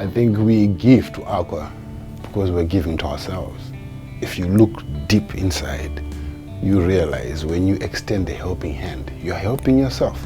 I think we give to ACCWA because we're giving to ourselves. If you look deep inside, you realize when you extend a helping hand, you're helping yourself.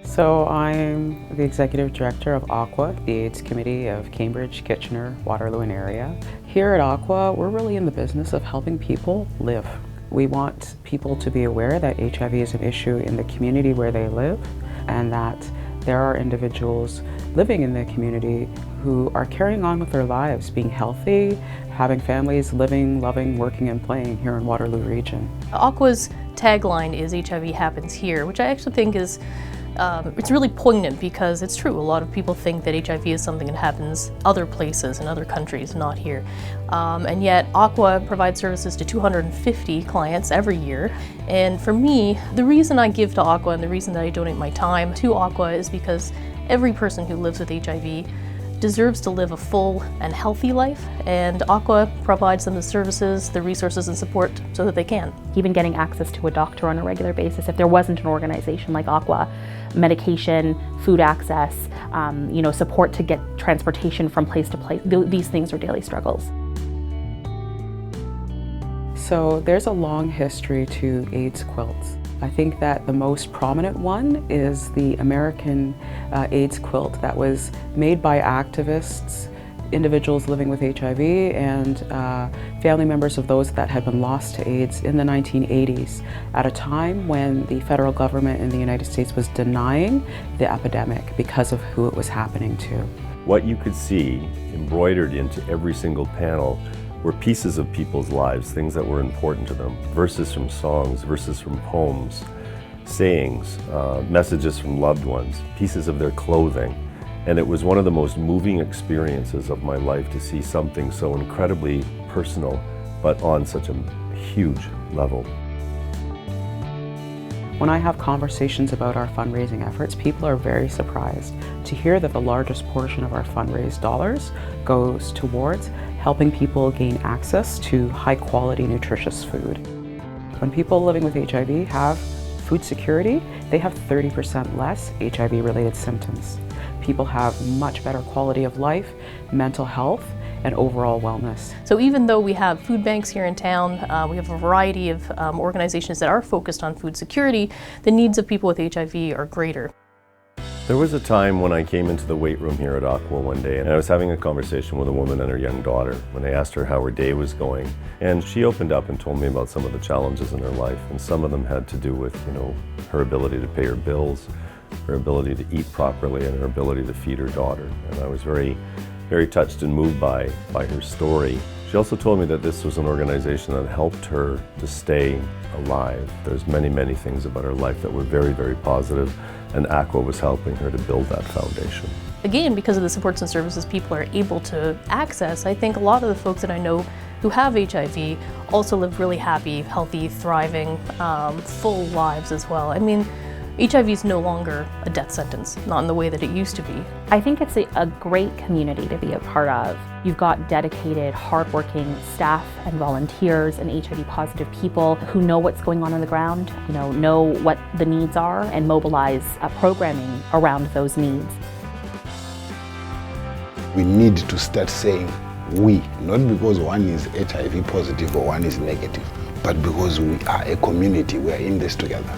So I'm the Executive Director of ACCWA, the AIDS Committee of Cambridge, Kitchener, Waterloo and area. Here at ACCWA, we're really in the business of helping people live. We want people to be aware that HIV is an issue in the community where they live, and that there are individuals living in the community who are carrying on with their lives, being healthy, having families, living, loving, working and playing here in Waterloo region. ACCWA's tagline is HIV happens here, which I actually think is it's really poignant because it's true. A lot of people think that HIV is something that happens other places in other countries, not here. And yet ACCWA provides services to 250 clients every year. And for me, the reason I give to ACCWA and the reason that I donate my time to ACCWA is because every person who lives with HIV deserves to live a full and healthy life, and ACCWA provides them the services, the resources and support so that they can. Even getting access to a doctor on a regular basis, if there wasn't an organization like ACCWA, medication, food access, support to get transportation from place to place, these things are daily struggles. So there's a long history to AIDS quilts. I think that the most prominent one is the American AIDS quilt that was made by activists, individuals living with HIV, and family members of those that had been lost to AIDS in the 1980s, at a time when the federal government in the United States was denying the epidemic because of who it was happening to. What you could see embroidered into every single panel were pieces of people's lives, things that were important to them, verses from songs, verses from poems, sayings, messages from loved ones, pieces of their clothing. And it was one of the most moving experiences of my life to see something so incredibly personal, but on such a huge level. When I have conversations about our fundraising efforts, people are very surprised to hear that the largest portion of our fundraised dollars goes towards helping people gain access to high-quality, nutritious food. When people living with HIV have food security, they have 30% less HIV-related symptoms. People have much better quality of life, mental health, and overall wellness. So even though we have food banks here in town, we have a variety of organizations that are focused on food security, the needs of people with HIV are greater. There was a time when I came into the weight room here at ACCWA one day, and I was having a conversation with a woman and her young daughter when I asked her how her day was going. And she opened up and told me about some of the challenges in her life, and some of them had to do with, her ability to pay her bills, her ability to eat properly, and her ability to feed her daughter. And I was very, very touched and moved by her story. She also told me that this was an organization that helped her to stay alive. There's many, many things about her life that were very, very positive, and ACCWA was helping her to build that foundation. Again, because of the supports and services people are able to access, I think a lot of the folks that I know who have HIV also live really happy, healthy, thriving, full lives as well. I mean, HIV is no longer a death sentence, not in the way that it used to be. I think it's a great community to be a part of. You've got dedicated, hardworking staff and volunteers and HIV-positive people who know what's going on the ground, know what the needs are, and mobilize programming around those needs. We need to start saying we, not because one is HIV positive or one is negative, but because we are a community, we are in this together.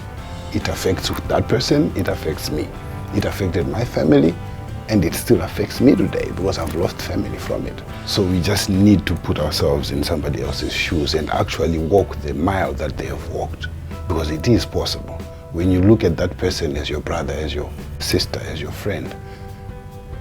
It affects that person, it affects me. It affected my family, and it still affects me today because I've lost family from it. So we just need to put ourselves in somebody else's shoes and actually walk the mile that they have walked, because it is possible. When you look at that person as your brother, as your sister, as your friend,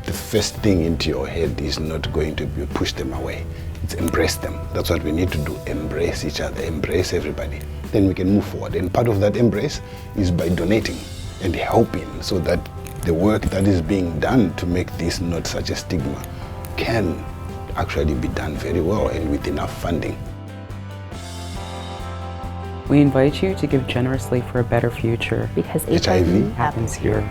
the first thing into your head is not going to be push them away. It's embrace them. That's what we need to do. Embrace each other, embrace everybody. Then we can move forward. And part of that embrace is by donating and helping, so that the work that is being done to make this not such a stigma can actually be done very well and with enough funding. We invite you to give generously for a better future. Because HIV happens here.